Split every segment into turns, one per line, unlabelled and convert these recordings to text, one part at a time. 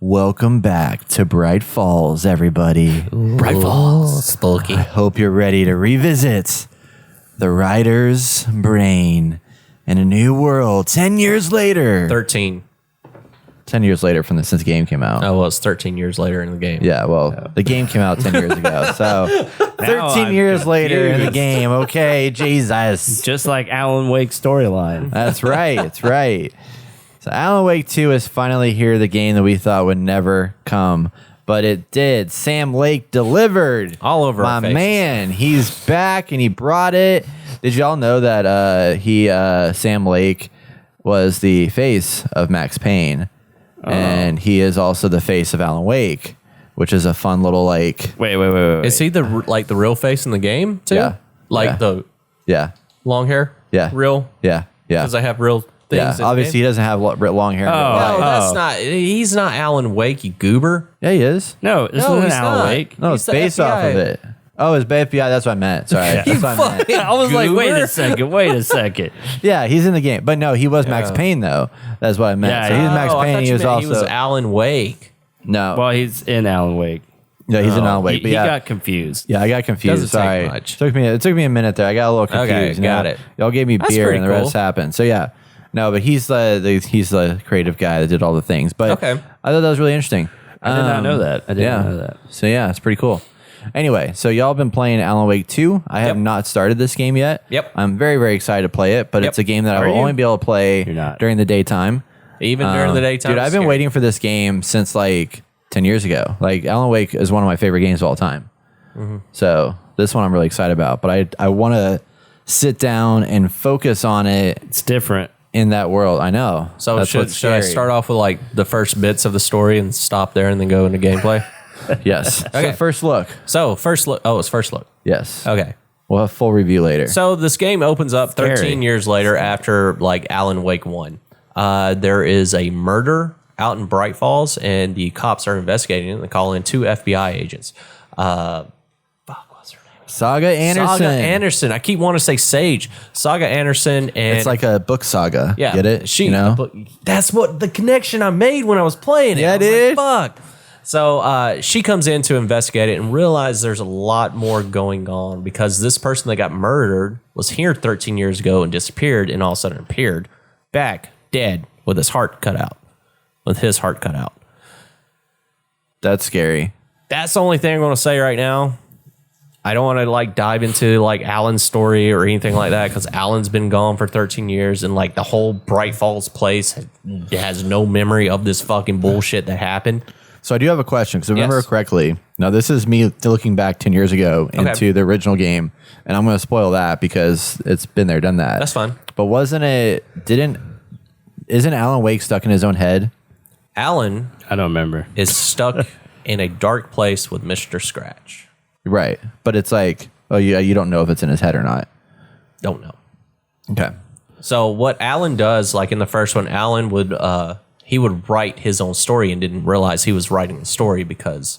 Welcome back to Bright Falls, everybody.
Bright Falls. Spooky.
I hope you're ready to revisit the writer's brain in a new world 10 years later.
13.
10 years later since the game came out.
Oh, well, it's 13 years later in the game.
Yeah, well, the game came out 10 years ago. So 13
I'm
years later in the
confused.
game. Okay, Jesus.
Just like Alan Wake's storyline.
That's right. It's right. So Alan Wake 2 is finally here, the game that we thought would never come. But it did. Sam Lake delivered.
All over
my
our faces.
man. He's back and he brought it. Did y'all know that Sam Lake was the face of Max Payne? And he is also the face of Alan Wake, which is a fun little like.
Wait.
Is he the real face in the game too?
Yeah.
Like
Yeah.
the
Yeah.
long hair?
Yeah.
Real?
Yeah. Yeah.
Because I have real things.
Yeah.
in the
Obviously, he
game?
doesn't have long hair. in real
Oh.
life.
No, that's not. He's not Alan Wake, you goober.
Yeah, he is.
No, this
No,
isn't
he's
Alan
not.
Wake.
No,
He's
it's
the
based off of
FBI.
it. Oh, it's FBI. That's what I meant. Sorry. That's what I meant.
I was like, wait
Goober.
a second. Wait a second.
Yeah, he's in the game. But no, he was Max Payne, though. That's what I meant.
Yeah,
so he's Max
Oh, I
Payne.
thought
He
you
was
meant
also.
he was Alan Wake.
No.
Well, he's in Alan Wake.
Yeah, he's in Alan Wake.
He,
but
he
yeah.
got confused.
Yeah, I got confused.
Doesn't take
Sorry.
much.
It took me a minute there. I got a little confused.
Okay,
you
got
know?
it.
Y'all gave me
That's
beer
pretty
and the rest
cool.
happened. So yeah. No, but he's the creative guy that did all the things. But
Okay.
I thought that was really interesting.
I did not know that. I did not know that.
So yeah, it's pretty cool. Anyway, so y'all been playing Alan Wake 2. I have
Yep.
not started this game yet.
Yep.
I'm very, very excited to play it, but
Yep.
it's a game that I
Are
will
you?
only be able to play
You're not.
during the daytime.
Even during the daytime.
Dude, I've been waiting for this game since like 10 years ago. Like Alan Wake is one of my favorite games of all time. So this one I'm really excited about, but I want to sit down and focus on it
It's different.
in that world. I know.
So
That's
should
what's
I
scary.
start off with like the first bits of the story and stop there and then go into gameplay?
Yes.
Okay.
So first look.
So first look. Oh, it's first look.
Yes.
Okay.
We'll have full review later.
So this game opens up 13 years later after like Alan Wake 1. There is a murder out in Bright Falls and the cops are investigating it and they call in 2 FBI agents. What's her name?
Saga Anderson.
Saga Anderson. I keep wanting to say Sage. Saga Anderson and
It's like a book saga.
yeah,
Get it?
She,
you know?
but that's what the connection I made when I was playing it.
Yeah,
I was
dude.
like, fuck. So she comes in to investigate it and realize there's a lot more going on because this person that got murdered was here 13 years ago and disappeared and all of a sudden appeared back dead with his heart cut out.
That's scary.
That's the only thing I'm going to say right now. I don't want to like dive into like Alan's story or anything like that because Alan's been gone for 13 years and like the whole Bright Falls place has no memory of this fucking bullshit that happened.
So I do have a question because I remember
Yes.
correctly. Now this is me looking back 10 years ago into the original game, and I'm going to spoil that because it's been there, done that.
That's fine.
But isn't Alan Wake stuck in his own head?
Alan
I don't remember.
is stuck in a dark place with Mr. Scratch.
Right. But it's like, oh yeah, you don't know if it's in his head or not.
Don't know.
Okay.
So what Alan does, like in the first one, Alan would he would write his own story and didn't realize he was writing the story because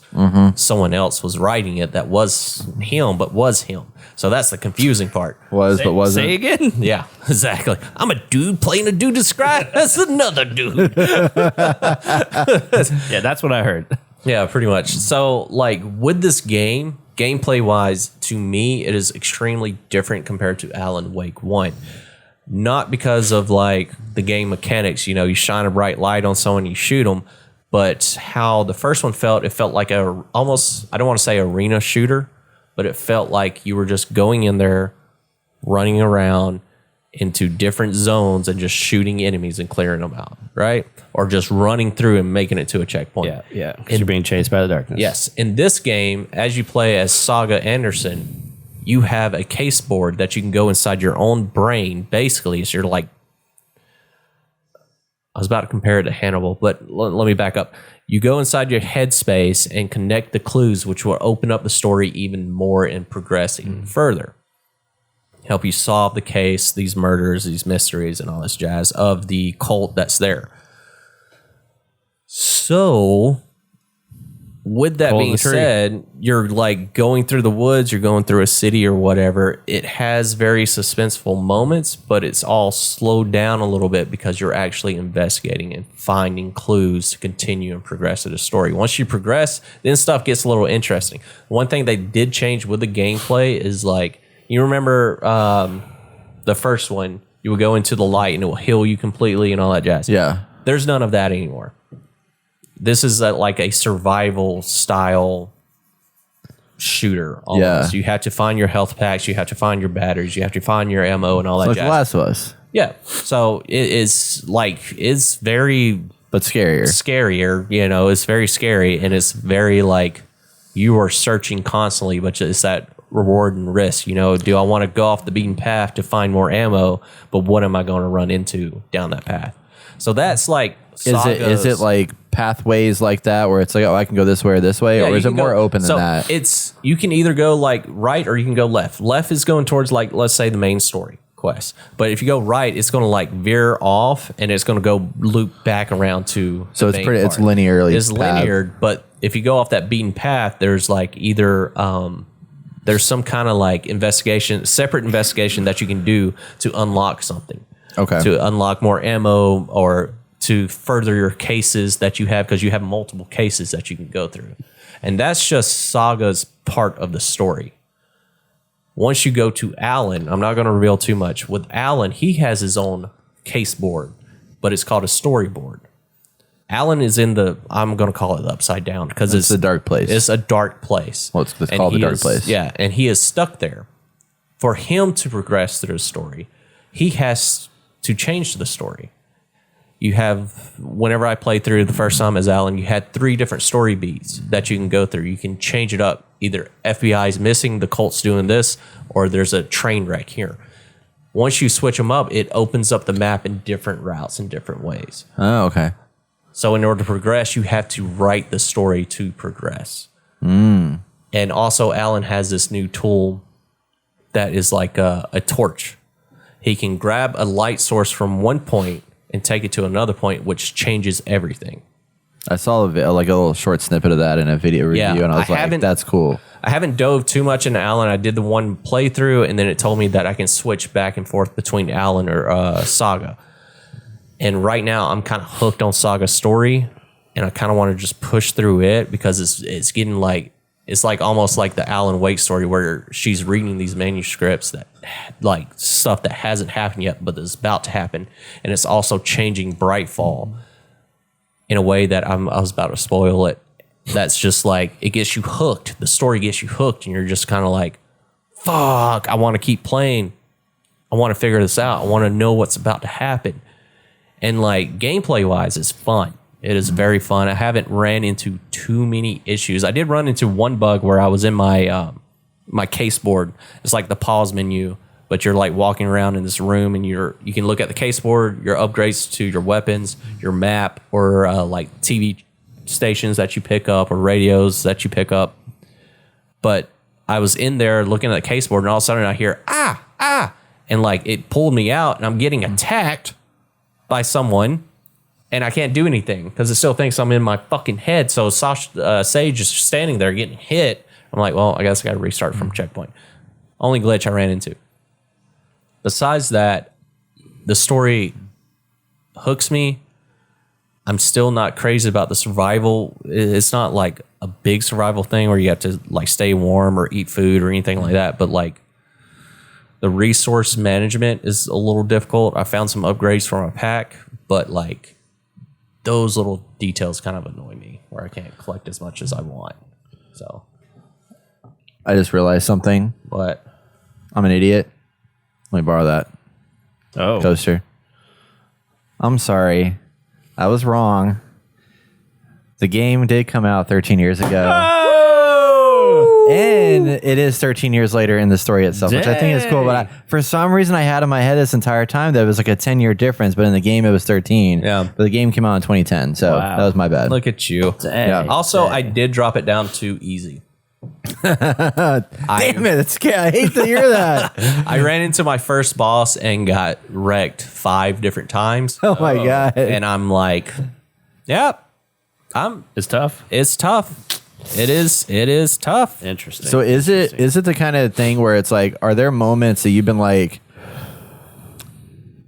someone else was writing it that was him, but was him. So that's the confusing part.
But wasn't.
Say again?
Yeah, exactly. I'm a dude playing a dude described as another dude.
Yeah, that's what I heard.
Yeah, pretty much. So, like, with this game, gameplay wise, to me, it is extremely different compared to Alan Wake 1. Not because of, like, the game mechanics, you know, you shine a bright light on someone, you shoot them, but how the first one felt, it felt like a almost, I don't want to say arena shooter, but it felt like you were just going in there, running around into different zones and just shooting enemies and clearing them out, right? Or just running through and making it to a checkpoint.
Yeah. Because you're being chased by the darkness.
Yes. In this game, as you play as Saga Anderson, you have a case board that you can go inside your own brain, basically. So you're like, I was about to compare it to Hannibal, but let me back up. You go inside your headspace and connect the clues, which will open up the story even more and progress even further. Help you solve the case, these murders, these mysteries, and all this jazz of the cult that's there. So With that
Pulling
being
the tree.
said, you're like going through the woods, you're going through a city or whatever. It has very suspenseful moments, but it's all slowed down a little bit because you're actually investigating and finding clues to continue and progress in the story. Once you progress, then stuff gets a little interesting. One thing they did change with the gameplay is like, you remember the first one, you would go into the light and it will heal you completely and all that jazz.
Yeah.
There's none of that anymore. This is like a survival style shooter almost.
Yeah.
You have to find your health packs, you have to find your batteries, you have to find your ammo and all that
Like
jazz.
The Last of Us,
Yeah. So it's very
but scarier.
scarier, you know, it's very scary and it's very like you are searching constantly, but it's that reward and risk, you know, do I want to go off the beaten path to find more ammo, but what am I going to run into down that path? So that's like
Is it like pathways like that where it's like, oh, I can go this way or this way, or
you
is it
can
more
go-
open than
so
that?
It's you can either go like right or you can go left. Left is going towards like let's say the main story quest, but if you go right, it's going to like veer off and it's going to go loop back around to.
So
the
it's
main
pretty. It's
part.
linearly.
It's linear, but if you go off that beaten path, there's like either there's some kind of like separate investigation that you can do to unlock something.
Okay.
To unlock more ammo or to further your cases that you have because you have multiple cases that you can go through. And that's just Saga's part of the story. Once you go to Alan, I'm not going to reveal too much. With Alan, he has his own case board, but it's called a storyboard. Alan is in I'm going to call it the upside down because
It's a dark place.
It's a dark place.
Well, it's
And
called the
he
dark
is-
place.
Yeah, and he is stuck there. For him to progress through the story, he has to change the story. You have, whenever I played through the first time as Alan, you had 3 different story beats that you can go through. You can change it up. Either FBI's missing, the cult's doing this, or there's a train wreck here. Once you switch them up, it opens up the map in different routes in different ways.
Oh, okay.
So in order to progress, you have to write the story to progress. And also, Alan has this new tool that is like a torch. He can grab a light source from one point and take it to another point, which changes everything.
I saw like a little short snippet of that in a video review,
Yeah,
and I was
I
like,
haven't-
"That's cool."
I haven't dove too much into Alan. I did the one playthrough, and then it told me that I can switch back and forth between Alan or Saga. And right now, I'm kind of hooked on Saga's story, and I kind of want to just push through it because it's getting like it's like almost like the Alan Wake story where she's reading these manuscripts that like stuff that hasn't happened yet, but is about to happen, and it's also changing Brightfall in a way that I was about to spoil it. That's just like it gets you hooked. The story gets you hooked, and you're just kind of like, "Fuck! I want to keep playing. I want to figure this out. I want to know what's about to happen." And like gameplay wise, it's fun. It is very fun. I haven't ran into too many issues. I did run into one bug where I was in my my case board. It's like the pause menu, but you're like walking around in this room, and you can look at the case board, your upgrades to your weapons, your map, or like TV stations that you pick up or radios that you pick up. But I was in there looking at the case board, and all of a sudden I hear ah, and like it pulled me out, and I'm getting attacked by someone, and I can't do anything because it still thinks I'm in my fucking head. So Sage is standing there getting hit. I'm like, well, I guess I got to restart from checkpoint. Only glitch I ran into. Besides that, the story hooks me. I'm still not crazy about the survival. It's not like a big survival thing where you have to like stay warm or eat food or anything like that. But like the resource management is a little difficult. I found some upgrades for my pack, but like those little details kind of annoy me where I can't collect as much as I want. So,
I just realized something.
but
I'm an idiot. Let me borrow that
Oh,
coaster. I'm sorry. I was wrong. The game did come out 13 years ago. And it is 13 years later in the story itself, which I think is cool. But for some reason, I had in my head this entire time that it was like a 10-year difference, but in the game, it was 13.
Yeah.
But the game came out in 2010, so
Wow.
that was my bad.
look at you.
Yeah.
Also, I did drop it down to easy.
Damn it. That's scary. I hate to hear that.
I ran into my first boss and got wrecked 5 different times.
Oh, my God.
And I'm like, yep,
it's tough.
it's tough. It is tough.
Interesting.
So is it the kind of thing where it's like, are there moments that you've been like,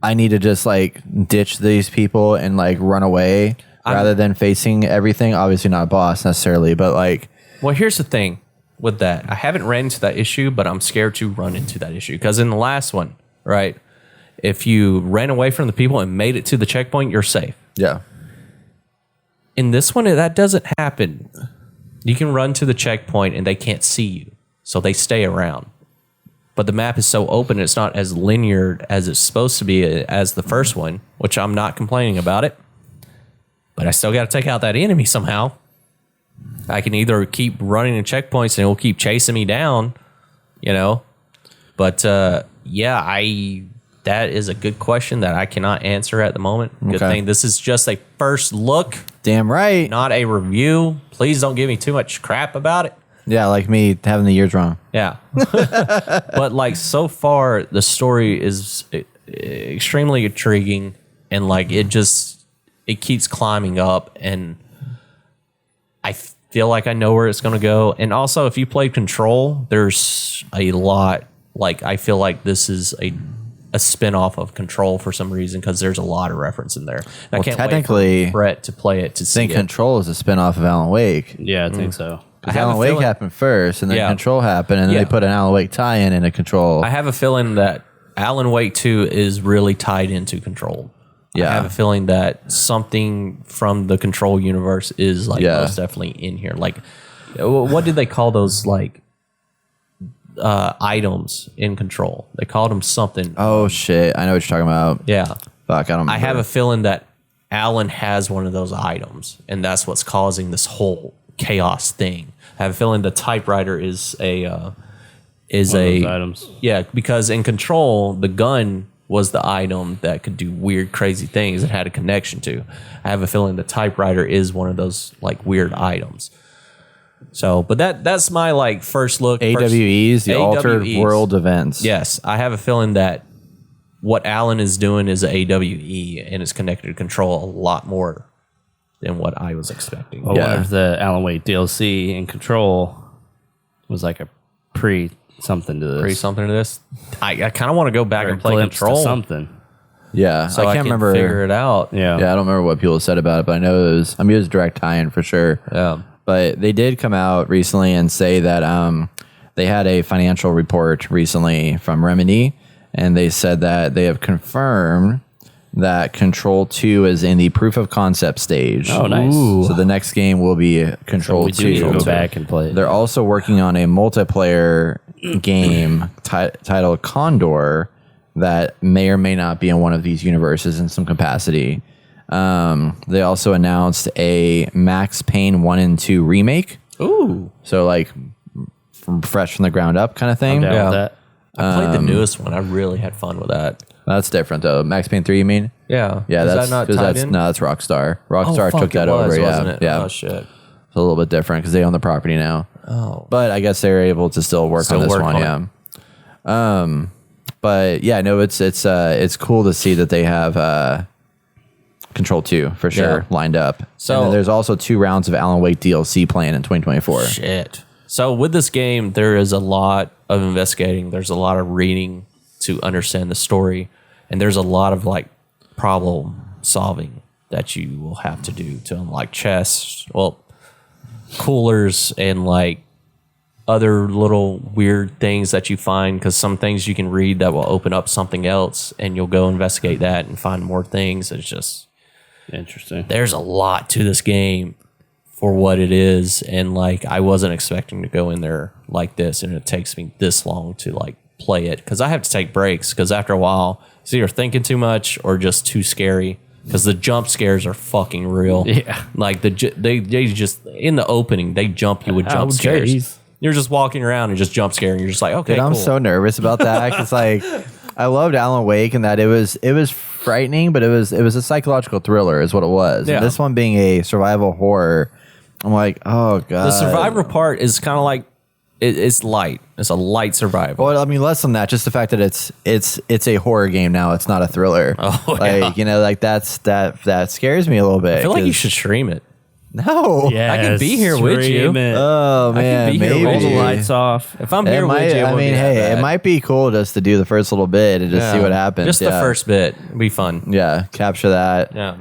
I need to just like ditch these people and like run away rather than facing everything? Obviously not a boss necessarily, but like,
Well, here's the thing with that. I haven't ran into that issue, but I'm scared to run into that issue because in the last one, right, if you ran away from the people and made it to the checkpoint, you're safe.
yeah.
In this one, that doesn't happen. You can run to the checkpoint and they can't see you, so they stay around. But the map is so open, it's not as linear as it's supposed to be as the first one, which I'm not complaining about it. But I still got to take out that enemy somehow. I can either keep running in checkpoints and it will keep chasing me down, you know. But yeah, that is a good question that I cannot answer at the moment. Good
Okay.
thing this is just a first look,
Damn right.
not a review. Please don't give me too much crap about it.
Yeah, like me having the years wrong.
Yeah. But like so far the story is extremely intriguing and like it keeps climbing up and I feel like I know where it's going to go. And also if you played Control, there's a lot, like I feel like this is a spin-off of Control for some reason because there's a lot of reference in there.
Well,
I can't
technically,
wait for Brett to play it to
I
see
think
it.
Control is a spin-off of Alan Wake.
yeah, I think so.
I have
Alan
a
Wake
feeling-
happened first, and then
Yeah.
Control happened, and then
Yeah.
they put an Alan Wake tie-in into Control.
I have a feeling that Alan Wake 2 is really tied into Control.
Yeah.
I have a feeling that something from the Control universe is like
Yeah.
most definitely in here. Like, what did they call those like items in Control? They called them something.
Oh shit! I know what you're talking about.
Yeah,
Fuck, I don't. Remember.
I have a feeling that Alan has one of those items, and that's what's causing this whole chaos thing. I have a feeling the typewriter is a
One of those items.
yeah, because in Control, the gun was the item that could do weird, crazy things and had a connection to. I have a feeling the typewriter is one of those like weird items. So, but that's my like first look.
AWEs, the Altered
AWEs.
World Events.
Yes, I have a feeling that what Alan is doing is AWE and it's connected to Control a lot more than what I was expecting.
I
Yeah.
wonder if the Alan Wake DLC in Control was like a pre something to this.
Pre something to this. I kind of want to go back
Or a
and play
glimpse to
Control
something.
Yeah,
so I
can't
can
remember.
figure it out.
Yeah.
Yeah, I don't remember what people said about it, but I know it was. I mean, it was a direct tie-in for sure.
Yeah.
But they did come out recently and say that they had a financial report recently from Remedy, and they said that they have confirmed that Control 2 is in the proof of concept stage.
Oh, nice.
So the next game will be Control
We
2.
do need to go back and play it.
They're also working on a multiplayer game titled Condor that may or may not be in one of these universes in some capacity. They also announced a Max Payne 1 and 2 remake.
Ooh.
So like fresh from the ground up kind of thing.
Down
Yeah.
with that.
I played the newest one. I really had fun with that.
That's different though. Max Payne 3, you mean?
Yeah.
Yeah,
Is
that's
that not
'cause
tied
that's
in?
no, that's Rockstar.
Oh,
Rockstar
fuck,
took that
it was,
over. Yeah,
wasn't it?
yeah.
Oh shit.
It's a little bit different because they own the property now.
Oh.
But I guess they're able to still work
Still
on this
work
one.
on
Yeah. But yeah, no, it's cool to see that they have Control 2 for sure
Yeah.
lined up.
So-
And then there's also 2 rounds of Alan Wake DLC planned in 2024.
Shit. So with this game, there is a lot of investigating. There's a lot of reading to understand the story, and there's a lot of like problem solving that you will have to do to unlock chests, well, coolers, and like other little weird things that you find. Because some things you can read that will open up something else, and you'll go investigate that and find more things. It's just
Interesting.
there's a lot to this game for what it is, and like I wasn't expecting to go in there like this, and it takes me this long to like play it because I have to take breaks because after a while it's either thinking too much or just too scary because the jump scares are fucking real.
Yeah.
Like they just in the opening they jump you with jump
Oh,
scares.
jeez.
You're just walking around and just jump scaring. You're just like, okay,
Dude, I'm
cool.
so nervous about that because like I loved Alan Wake and that it was frightening, but it was a psychological thriller is what it was.
Yeah.
And this one being a survival horror, I'm like, oh god.
The survivor part is kind of like it's light. It's a light survival.
Well, I mean, less than that. Just the fact that it's a horror game now. It's not a thriller.
Oh,
like
yeah.
you know, like that scares me a little bit.
I feel like you
'cause-
should stream it.
No.
Yeah,
I could be here with you.
Oh man,
be here
maybe.
with
Roll the
you.
lights off.
If I'm
It
here
might,
with you,
I mean, hey, it might be cool just to do the first little bit and just see what happens.
Just the
Yeah.
first bit. It'd be fun.
Yeah, capture that.
Yeah.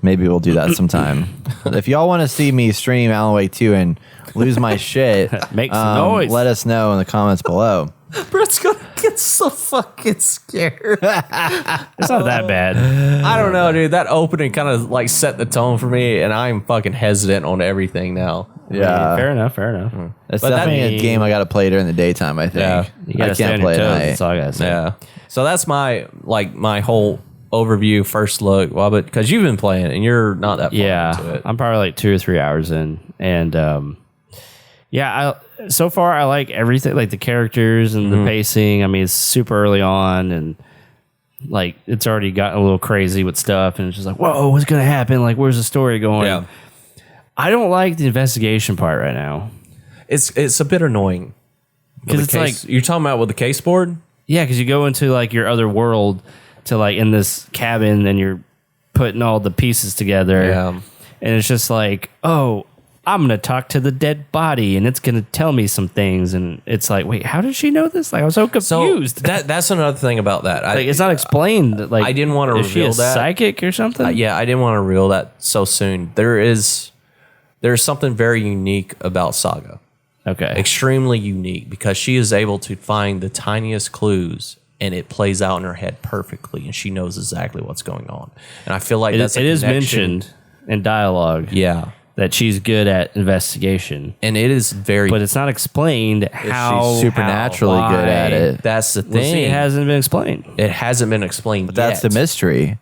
Maybe we'll do that sometime. If y'all want to see me stream Alan Wake 2 and lose my shit,
Make some noise.
let us know in the comments below.
Brett's gonna get so fucking scared.
It's not that bad.
I don't know, dude. That opening kind of like set the tone for me, and I'm fucking hesitant on everything now.
Yeah,
Fair enough.
it's
But
definitely a
that-
game I got to play during the daytime. I think.
Yeah.
You
I
gotta stay
can't
on your
play at
toes.
night.
That's all I gotta say.
Yeah. So that's my whole overview, first look. Well, but because you've been playing and you're not that far into
Yeah,
it.
I'm probably like 2 or 3 hours in, and so far I like everything, like the characters and the pacing. I mean, it's super early on, and like it's already gotten a little crazy with stuff, and it's just like, whoa, what's gonna happen? Like, where's the story going?
Yeah.
I don't like the investigation part right now.
It's a bit annoying.
Because
With the
it's
case- you're talking about with the case board.
Yeah, because you go into like your other world to like in this cabin, and you're putting all the pieces together.
Yeah.
And it's just like, oh, I'm going to talk to the dead body and it's going to tell me some things. And it's like, wait, how did she know this? Like, I was so
So
confused.
that's another thing about that.
like, it's not explained. Like,
I didn't want to
is she
reveal
a
that.
psychic or something?
Yeah, I didn't want to reveal that so soon. There's something very unique about Saga.
Okay.
Extremely unique because she is able to find the tiniest clues and it plays out in her head perfectly and she knows exactly what's going on. And I feel like
It
that's a
is
connection.
mentioned in dialogue
Yeah.
that she's good at investigation,
And it is very
but it's not explained how
She's supernaturally
how,
good at
why.
it.
that's the
Well,
thing.
see, it hasn't been explained.
It hasn't been explained.
That's the
yet.
mystery.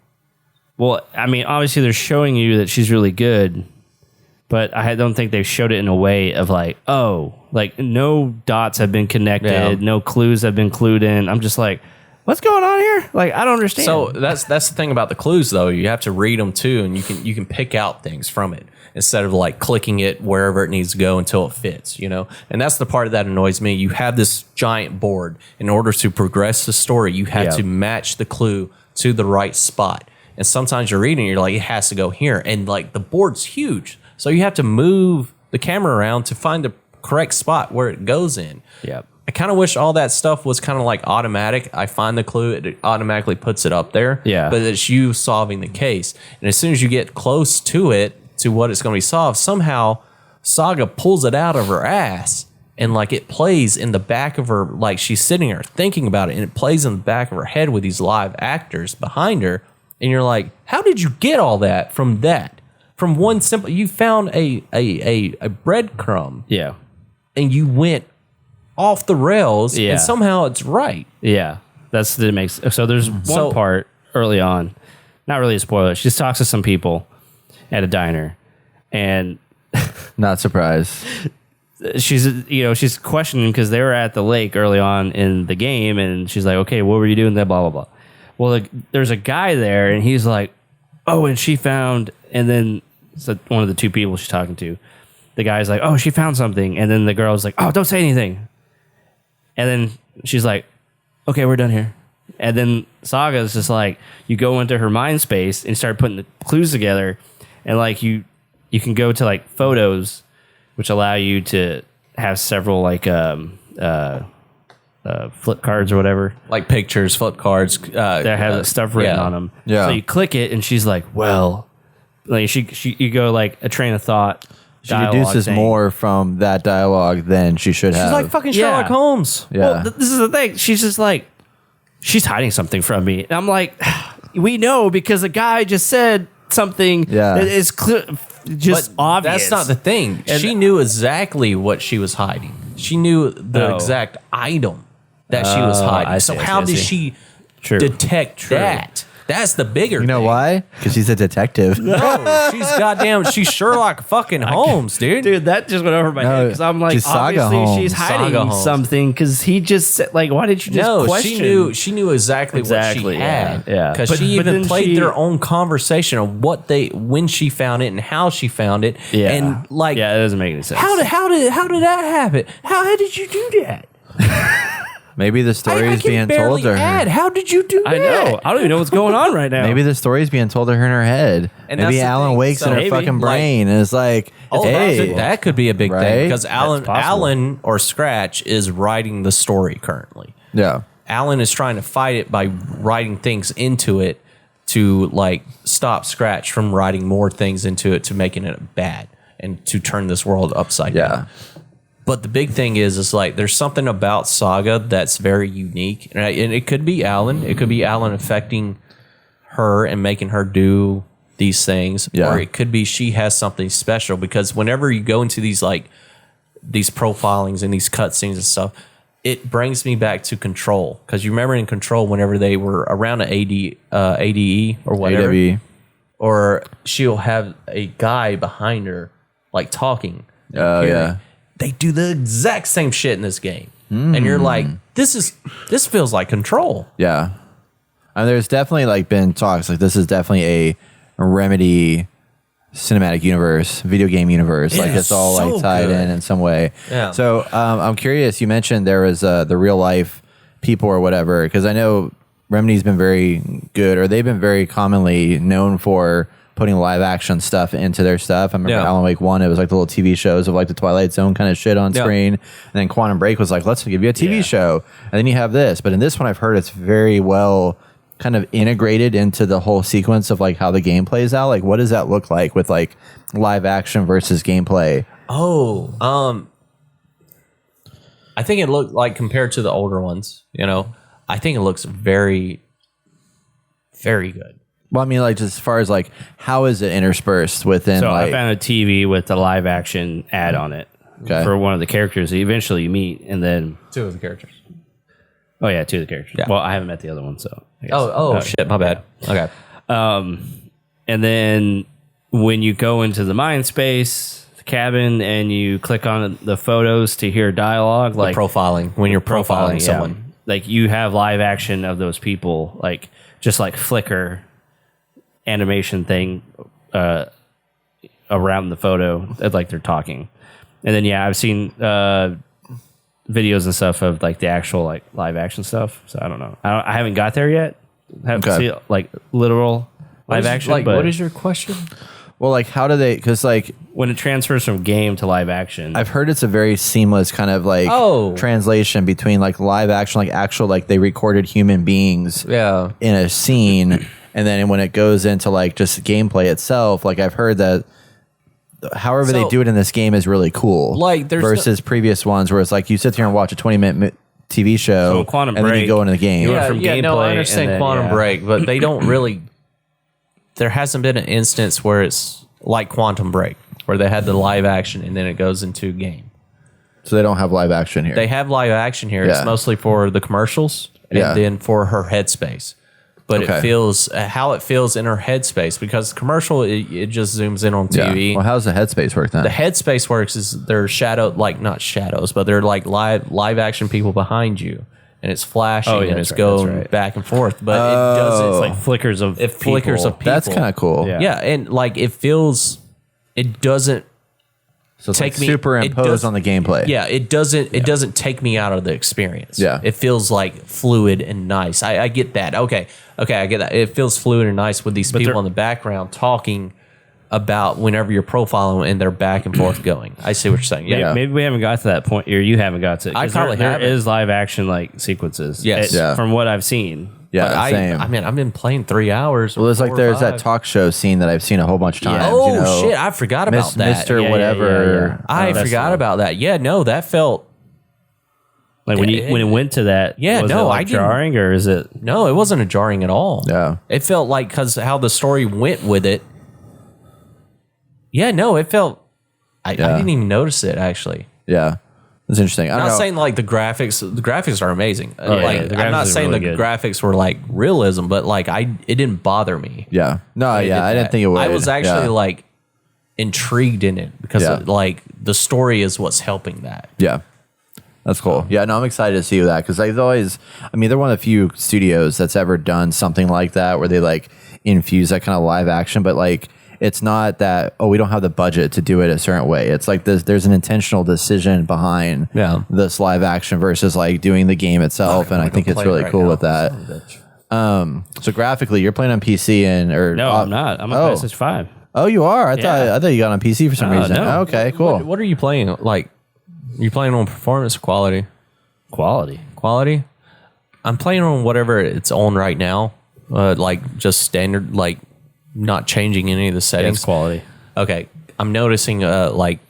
Well, I mean, obviously they're showing you that she's really good, but I don't think they showed it in a way of like, oh, like no dots have been connected,
Yeah.
no clues have been clued in. I'm just like, what's going on here? Like, I don't understand.
So that's the thing about the clues, though. You have to read them too, and you can pick out things from it instead of like clicking it wherever it needs to go until it fits. You know, and that's the part that annoys me. You have this giant board. In order to progress the story, you have
Yeah.
to match the clue to the right spot. And sometimes you're reading, you're like, it has to go here, and like the board's huge, so you have to move the camera around to find the correct spot where it goes in.
Yep.
I kind of wish all that stuff was kind of like automatic. I find the clue, it automatically puts it up there.
Yeah.
But it's you solving the case. And as soon as you get close to it, to what it's going to be solved, somehow Saga pulls it out of her ass and like it plays in the back of her, like she's sitting there thinking about it and it plays in the back of her head with these live actors behind her. And you're like, how did you get all that from that? From one simple, you found a breadcrumb
Yeah.
and you went off the rails
Yeah.
and somehow it's right.
Yeah. That's that makes so there's one
So-
part early on, not really a spoiler. She just talks to some people at a diner, and
Not surprised.
she's questioning because they were at the lake early on in the game, and she's like, okay, what were you doing there? Blah blah blah. Well, there's a guy there, and he's like, oh, and she found, and then so one of the two people she's talking to, the guy's like, oh, she found something, and then the girl's like, oh, don't say anything, and then she's like, okay, we're done here. And then Saga is just like, you go into her mind space and start putting the clues together, and like you can go to like photos, which allow you to have several like flip cards or whatever
Like pictures, flip cards.
that have stuff written on them.
Yeah.
So you click it, and she's like, well, like she you go like a train of thought.
She
dialogue
deduces
thing.
more from that dialogue than she should have.
She's like fucking
Yeah.
Sherlock Holmes.
yeah.
Well, this is the thing. She's just like, she's hiding something from me. And I'm like, we know because the guy just said something
Yeah.
that is just
But
obvious.
that's not the thing.
And-
she knew exactly what she was hiding. She knew the
Oh.
exact item that she was hiding.
I
So
see, I
how
see, I
did
see.
she
True.
detect that? That's the bigger
You know
thing.
why? Because she's a detective.
No, she's Sherlock fucking Holmes, dude.
Dude, that just went over my head because I'm like,
she's Saga
obviously she's
Holmes.
hiding
Saga Holmes.
something because he just said, like, why did you just
No,
question?
she knew exactly what
Exactly,
she had.
yeah.
Because
But-
she
but
even
then
played
she-
their own conversation of when she found it and how she found it.
Yeah.
And like
yeah, it doesn't make any sense.
how did that happen? How did you do that?
Maybe the story is being told to her.
How did you do that?
I know. I don't even know what's going on right now.
Maybe the story's being told to her in her head.
And
Maybe
that's the
Alan
thing.
wakes
So
in her
maybe,
fucking
like-
brain and is like,
Oh,
hey.
that could be a big
Right?
thing because
possible.
Alan or Scratch is writing the story currently.
Yeah.
Alan is trying to fight it by writing things into it to like stop Scratch from writing more things into it to making it bad and to turn this world upside
Yeah.
down. But the big thing is like there's something about Saga that's very unique, and it could be Alan. It could be Alan affecting her and making her do these things,
Yeah.
or it could be she has something special. Because whenever you go into these like these profilings and these cutscenes and stuff, it brings me back to Control. Because you remember in Control, whenever they were around an ADE or whatever,
AWE.
or she'll have a guy behind her like talking.
Oh, yeah.
They do the exact same shit in this game. And you're like, this feels like Control.
Yeah. And there's definitely like been talks like this is definitely a Remedy cinematic universe, video game universe. Like
is
it's all
so
like tied
good.
in some way.
Yeah.
So I'm curious. You mentioned there was the real life people or whatever, because I know Remedy's been very good, or they've been very commonly known for putting live action stuff into their stuff. I remember
Yeah.
Alan Wake 1, it was like the little TV shows of like the Twilight Zone kind of shit on
Yeah.
screen. And then Quantum Break was like, let's give you a TV
Yeah.
show. And then you have this. But in this one, I've heard it's very well kind of integrated into the whole sequence of like how the game plays out. Like, what does that look like with like live action versus gameplay?
Oh, I think it looked like compared to the older ones, I think it looks very, very good.
Well, I mean, like, just as far as like, how is it interspersed within
So
like,
I found a TV with the live action ad on it
Okay.
for one of the characters that eventually you meet, and then
Two of the characters.
two of the characters.
Yeah.
Well, I haven't met the other one, so I guess.
Oh, shit, my bad. Okay.
And then when you go into the mind space, the cabin, and you click on the photos to hear dialogue, like
Profiling, when you're profiling
yeah.
someone.
Like you have live action of those people, like just like Flickr animation thing around the photo, like they're talking. And then I've seen videos and stuff of like the actual like live action stuff. So I don't know. I haven't got there yet. Haven't
Okay.
seen like literal live action.
Like,
but
what is your question?
well, like, how do they, because like,
when it transfers from game to live action?
I've heard it's a very seamless kind of like translation between like live action, like actual, like they recorded human beings
Yeah.
in a scene. And then when it goes into like just gameplay itself, like I've heard that however they
So-
do it in this game is really cool.
Like, there's
versus previous ones where it's like you sit there and watch a 20-minute TV show
So Quantum
and then you
Break,
go into the game.
you went
Yeah,
from
no,
gameplay
I understand
and then-
Quantum
yeah.
Break, but they don't really. There hasn't been an instance where it's like Quantum Break, where they had the live action and then it goes into game.
So they don't have live action here.
They have live action here.
Yeah.
It's mostly for the commercials and
Yeah.
then for her headspace. But
Okay.
it feels how it feels in her headspace, because commercial it just zooms in on
yeah.
TV.
Well, how's the headspace work then?
The headspace works is they're not shadows, but they're like live action people behind you, and it's flashing
Oh, yeah,
and
that's
it's
right,
going
that's right.
back and forth. But it doesn't.
It's like flickers of
It flickers
people.
of people.
That's kind of cool.
Yeah.
Yeah, and like it feels. It doesn't.
So it's
Take
like
me-
superimposed
it does-
on the gameplay.
Yeah, it doesn't. It doesn't take me out of the experience.
Yeah.
it feels like fluid and nice. I get that. Okay, I get that. It feels fluid and nice with these people
they're-
in the background talking about whenever you're profiling and they're back and forth going. I see what you're saying. Yeah,
Yeah.
Maybe we haven't got to that point, or you haven't got to. 'cause
I probably
there
haven't.
is live action like sequences.
Yes.
Yeah.
From what I've seen.
Yeah,
But
same.
I mean, I've been playing 3 hours.
well, there's like there's that talk show scene that I've seen a whole bunch of times.
Oh
you know,
shit! I forgot about that.
Mr.
Yeah,
whatever.
I
that's
forgot
the-
about that. Yeah, no, that felt
Like when it went to that.
Yeah,
was
no,
it
I
like
didn't-
jarring, or is it?
no, it wasn't a jarring at all.
Yeah.
It felt like because how the story went with it. Yeah, no, it felt. I didn't even notice it actually.
Yeah. That's interesting. I
I'm
don't
not
know.
saying like the graphics are amazing.
yeah,
Like
the
I'm not
graphics are
saying
really
the
good.
graphics were like realism, but like it didn't bother me.
Yeah. No,
It
yeah.
did
I didn't
that.
think it would.
I was actually
yeah.
like intrigued in it because
Yeah.
like the story is what's helping that.
Yeah. That's cool. Yeah, no, I'm excited to see that because they've always, I mean, they're one of the few studios that's ever done something like that where they like infuse that kind of live action, but like it's not that we don't have the budget to do it a certain way. It's like there's an intentional decision behind this live action versus like doing the game itself, and I think it's really cool with that. So graphically, you're playing on PC
No, I'm not. I'm on PlayStation 5.
Oh, you are. I thought you got on PC for some reason.
no.
Okay, cool.
What are you playing? Like, you playing on performance or quality? Quality. I'm playing on whatever it's on right now. Like just standard, like not changing any of the settings.
It's quality.
Okay, I'm noticing like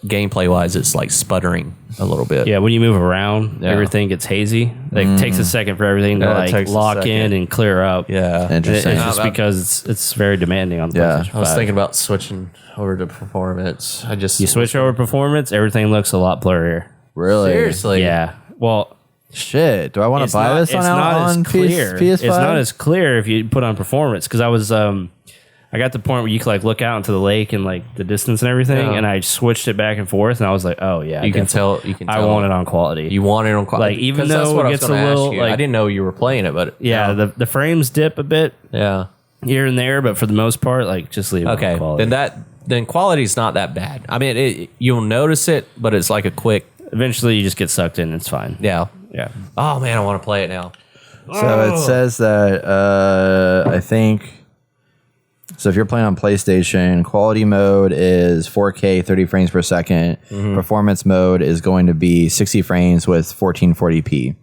gameplay wise, it's like sputtering a little bit.
Yeah, when you move around, everything gets hazy. Like it takes a second for everything to like lock in and clear up.
Yeah,
Interesting.
It's just because it's very demanding on the PlayStation 5.
I was thinking about switching over to performance.
You switch over performance, everything looks a lot blurrier.
Really?
Seriously?
Yeah. Well,
shit. Do I want to buy this on
clear.
PS5?
It's not as clear if you put on performance because I got to the point where you could like look out into the lake and like the distance and everything, and I switched it back and forth, and I was like, oh yeah,
You can tell.
I want it on quality.
You want it on quality.
Like, even
'Cause that's
though
what
it
I was
gets
gonna
a little,
ask you.
like-
I didn't know you were playing it, but
yeah, the frames dip a bit
yeah.
here and there, but for the most part, like just leave it
Okay,
on quality.
then quality's not that bad. I mean, you'll notice it, but it's like a quick.
Eventually, you just get sucked in. It's fine.
Yeah.
Yeah.
Oh man, I want to play it now.
So it says that I think. So if you're playing on PlayStation, quality mode is 4K 30 frames per second. Performance mode is going to be 60 frames with 1440p.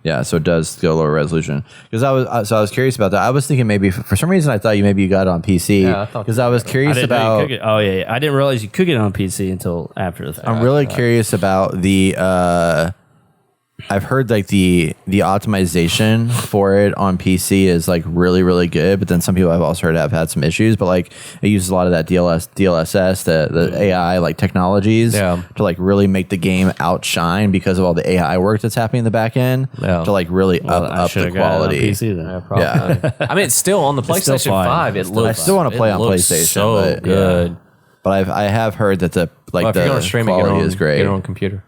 Yeah, so it does go lower resolution. Because I was curious about that. I was thinking maybe for some reason I thought maybe you got it on PC.
Yeah, I thought
because I was curious
I didn't know you
about.
could get, oh yeah, I didn't realize you could get it on PC until after the fact.
I'm really curious about the. I've heard like the optimization for it on PC is like really really good, but then some people I've also heard have had some issues. But like it uses a lot of that DLSS, the AI like technologies to like really make the game outshine because of all the AI work that's happening in the back end to like really up the quality.
PC then.
Yeah,
I mean, it's still on the
still
PlayStation
fine.
5. It looks.
I still want to play on PlayStation,
So
but,
good.
but I have heard that the like
Well, if you're
the
gonna stream it,
quality
get it on,
is great.
Get it on computer.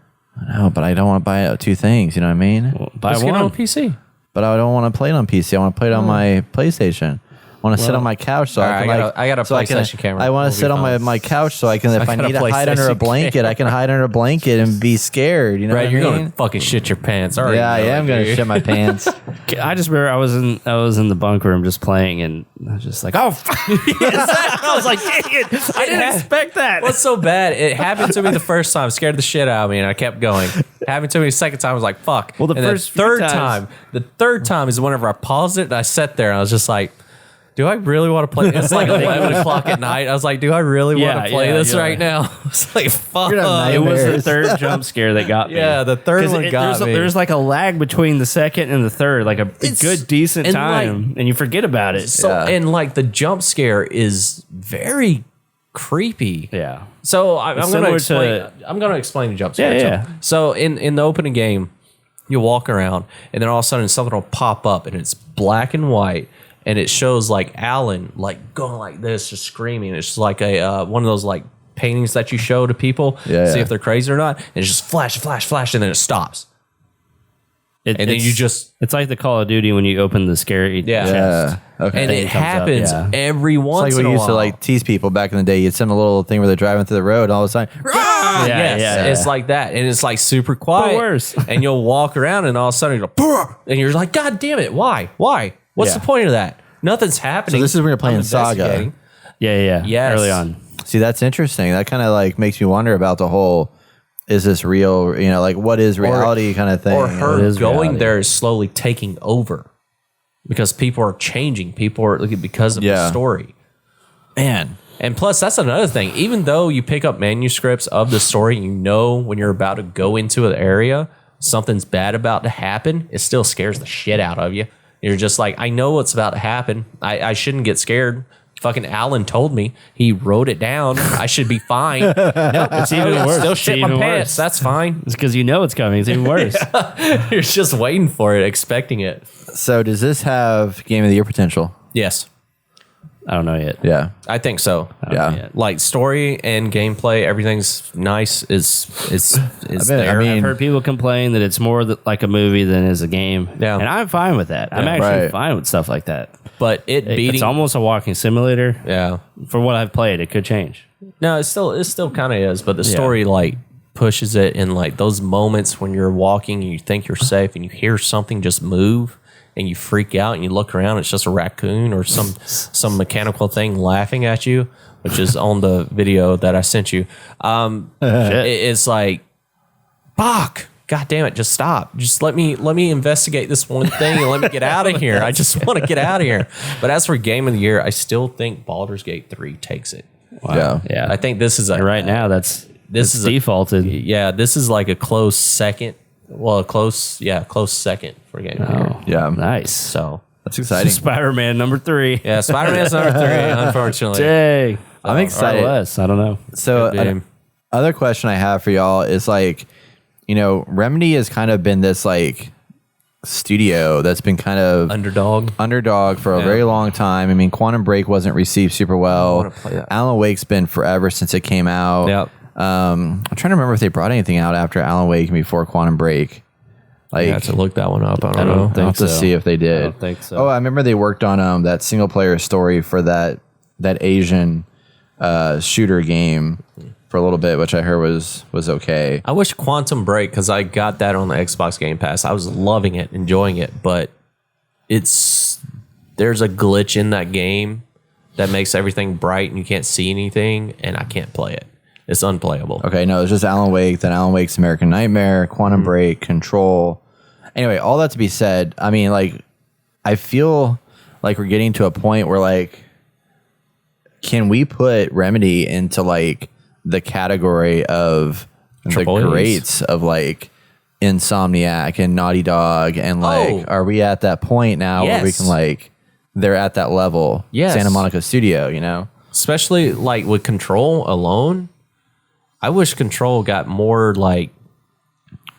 No, but I don't want to buy two things. You know what I mean?
Buy
Let's get it
one.
on PC.
But I don't want to play it on PC. I want to play it on my PlayStation. I want to sit on my couch so I can
I got a PlayStation camera.
I want
We'll
to
be
sit on
fine.
my couch so I can if I
got a
need to hide under a
PlayStation
blanket, I can hide under a blanket and be scared. You know
Right,
what I
you're
mean?
gonna fucking shit your pants. I already
Yeah, I
know
am
it,
gonna
dude.
shit my pants.
I just remember I was in the bunk room just playing, and I was just like, oh, fuck. I was like, dang it, I didn't expect that.
What's so bad? It happened to me the first time, scared the shit out of me, and I kept going. Happened to me the second time, I was like, fuck.
Well, the
And
first few
third
times-
the third time is whenever I paused it and I sat there and I was just like, do I really want to play? It's like 11 o'clock at night. I was like, do I really want
Yeah,
to play
yeah,
this
yeah.
right now? It's like, fuck.
You're not
It was the
Nightmares.
third jump scare that got me.
Yeah, the third
'Cause
one got me.
There's like a lag between the second and the third, like a good, decent
and
time, and you forget about it.
So, and like the jump scare is very creepy.
Yeah.
So I'm going to
similar
explain.
to-
I'm going to explain the jump scare.
Yeah,
too.
yeah.
So in the opening game, you walk around, and then all of a sudden something will pop up, and it's black and white, and it shows like Alan like going like this, just screaming. It's just like a one of those like paintings that you show to people,
Yeah,
see
yeah.
if they're crazy or not. And it's just flash, flash, flash, and then it stops. And then you just
It's like the Call of Duty when you open the scary
Yeah.
chest.
Yeah. Okay.
and it
comes up,
happens
yeah.
every
It's
once
like
in
we
a
used
while.
to like tease people back in the day. You'd send a little thing where they're driving through the road, and all of a sudden,
Yeah,
Yes,
yeah,
it's like that, and it's like super quiet.
worse.
And you'll walk around, and all of a sudden you go, "Brr!" And you're like, God damn it! Why? What's
Yeah.
the point of that? Nothing's happening.
So this is when you're playing
I'm
Saga.
investigating.
yeah.
Yes.
Early on.
see, that's interesting. That kind of like makes me wonder about the whole. Is this real? You know, like what is reality kind of thing?
Or
It
her
is
going
reality.
there is slowly taking over because people are changing. People are because of the
Yeah.
story.
Man,
And plus, that's another thing. Even though you pick up manuscripts of the story, you know when you're about to go into an area, something's bad about to happen, it still scares the shit out of you. You're just like, I know what's about to happen. I shouldn't get scared. Fucking Alan told me. He wrote it down. I should be fine. Nope,
It's even worse.
Still
It's
shit my
even
pants.
worse.
That's fine.
It's because you know it's coming. It's even worse.
You're just waiting for it, expecting it.
so does this have Game of the Year potential?
Yes,
I don't know yet.
Yeah,
I think so.
I don't know
yeah.
yet.
Like story and gameplay, everything's nice. Is
bet-
there?
I mean-
I've heard people complain that it's more like a movie than is a game.
Yeah.
And I'm fine with that. I'm actually
Right.
fine with stuff like that.
But
It's almost a walking simulator.
yeah.
For what I've played, it could change.
No, it still kind of is, but the story like pushes it in like those moments when you're walking and you think you're safe and you hear something just move and you freak out and you look around, it's just a raccoon or some mechanical thing laughing at you, which is on the video that I sent you. It's like, fuck. God damn it, just stop. Just let me investigate this one thing and let me get out of here. I just want to get out of here. But as for game of the year, I still think Baldur's Gate 3 takes it.
Yeah.
Yeah.
I think this is a
right now, this is defaulted.
this is like a close second. Well, a close second for game of the year.
Yeah.
Nice.
So
That's exciting.
Spider-Man number 3.
yeah, Spider-Man's number 3, unfortunately.
Dang.
I'm
Or
excited.
less. I don't know.
So
Good game.
other question I have for y'all is like, you know, Remedy has kind of been this like studio that's been kind of underdog for a very long time. I mean, Quantum Break wasn't received super well.
wanna play that.
Alan Wake's been forever since it came out.
Yep.
I'm trying to remember if they brought anything out after Alan Wake and before Quantum Break. Like,
I have to look that one up. I don't know.
think
I'll have to
so.
see if they did.
I don't think so.
Oh, I remember they worked on that single player story for that Asian shooter game for a little bit, which I heard was okay.
I wish Quantum Break, because I got that on the Xbox Game Pass. I was loving it, enjoying it, but there's a glitch in that game that makes everything bright and you can't see anything, and I can't play it. It's unplayable.
Okay, no, it's just Alan Wake, then Alan Wake's American Nightmare, Quantum Break, Control. Anyway, all that to be said, I mean, like, I feel like we're getting to a point where, like, can we put Remedy into, like, the category of
Triple
the
A's.
greats of, like, Insomniac and Naughty Dog, and, like, are we at that point now where we
Yes.
can, like, they're at that level?
Yes.
Santa Monica Studio, you know?
Especially like with Control alone. I wish Control got more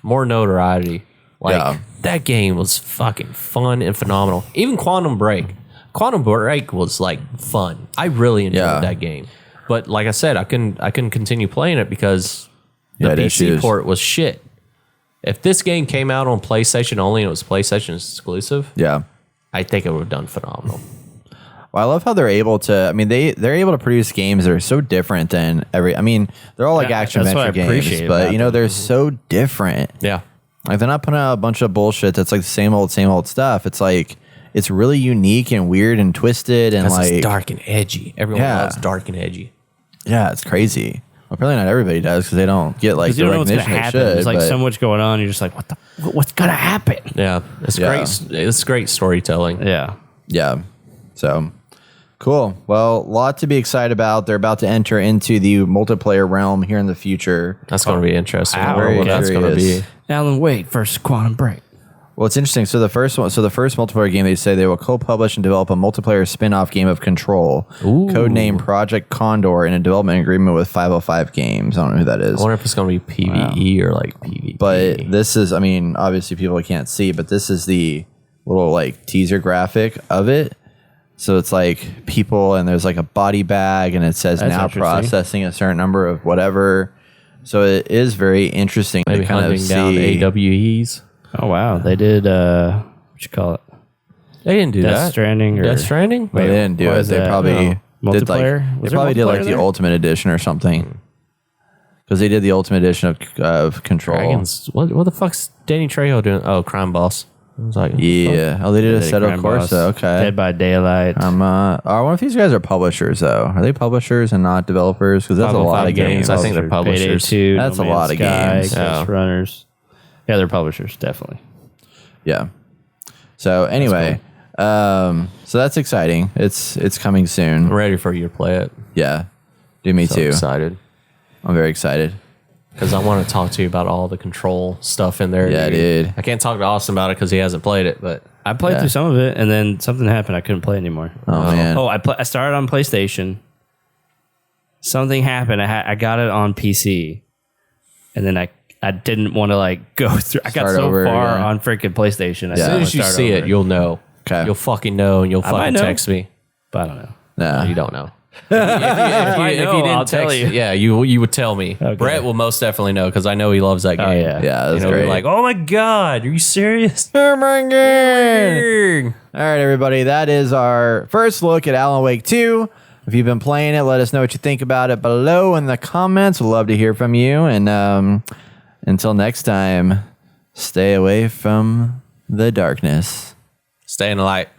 notoriety. Like
Yeah.
that game was fucking fun and phenomenal. Even Quantum Break. Quantum Break was like fun. I really enjoyed
Yeah.
that game. But like I said, I couldn't continue playing it because the
Yeah,
PC
issues.
port was shit. If this game came out on PlayStation only and it was PlayStation exclusive,
Yeah.
I think it would have done phenomenal.
Well, I love how they're able to. I mean, they're able to produce games that are so different than every. I mean, they're all like
Yeah,
action
that's what
adventure
I
games,
appreciate
but
about
you know,
them.
they're so different.
Yeah.
Like they're not putting out a bunch of bullshit that's like the same old stuff. It's like it's really unique and weird and twisted and
Because
like
it's dark and edgy. Everyone
Yeah.
loves dark and edgy.
yeah, it's crazy. Well, probably not everybody does because they don't get like
Because you
the
don't know what's
recognition
gonna
they
happen.
should.
There's like
but-
so much going on. You're just like, what's gonna happen?
Yeah, it's
Yeah.
great. It's great storytelling.
Yeah.
Yeah. So cool. Well, a lot to be excited about. They're about to enter into the multiplayer realm here in the future.
That's going to be interesting. I
Wow.
wonder what that's going to
Curious.
be.
Alan Wake versus Quantum Break.
Well, it's interesting. So the first multiplayer game, they say they will co-publish and develop a multiplayer spin-off game of Control, codenamed Project Condor, in a development agreement with 505 Games. I don't know who that is.
I wonder if it's going to be PvE or like PvP.
But this is, I mean, obviously people can't see, but this is the little like teaser graphic of it. So it's like people, and there's like a body bag, and it says
That's
now
interesting.
processing a certain number of whatever. So it is very interesting
maybe
to kind
hunting
of
down
see.
AWEs.
Oh wow, they did what you call it?
They didn't do
Death
that.
Stranding or
Death Stranding?
They didn't do
what
it.
is
They
that?
probably
No.
did like
Multiplayer?
they
Was there
probably did like
multiplayer
the
there?
Ultimate Edition or something. Because they did the Ultimate Edition of Control.
Dragons. What the fuck's Danny Trejo doing? Oh, Crime Boss. I was like,
Yeah. Oh, they did a
Did
Assetto
Crime Boss,
Corsa. Okay.
Dead by Daylight.
I wonder if these guys are publishers though. Are they publishers and not developers? Because that's a lot of
505
games.
games. I think they're
Payday
publishers.
2,
That's
No
a lot
Man's
of
Sky,
games.
Ghost
Yeah.
Runners. Yeah, they're publishers, definitely.
Yeah. So anyway, so that's exciting. It's coming soon.
I'm ready for you to play it.
Yeah. Do me
So
too.
excited.
I'm very excited.
Because I want to talk to you about all the Control stuff in there.
Yeah, dude.
I can't talk to Austin about it because he hasn't played it, but
I played
Yeah.
through some of it, and then something happened. I couldn't play anymore.
Oh man.
Oh, I started on PlayStation. Something happened. I got it on PC, and then I didn't want to like go through. I got
Start
so
over
far
again.
on freaking PlayStation. I
as
didn't
soon
wanna
as you
start
see
over.
it, you'll know.
'Kay.
You'll fucking know, and you'll
might
fucking
know.
text me.
But I don't know.
Nah.
You don't know.
I know, I'll tell you.
Yeah, you would tell me.
Okay.
Brett will most definitely know because I know he loves that game.
Oh yeah,
Yeah, that's
You know,
great.
you're like, oh my god, are you serious?
oh my god. All right, everybody. That is our first look at Alan Wake 2. If you've been playing it, let us know what you think about it below in the comments. We'd love to hear from you. And until next time, stay away from the darkness.
Stay in the light.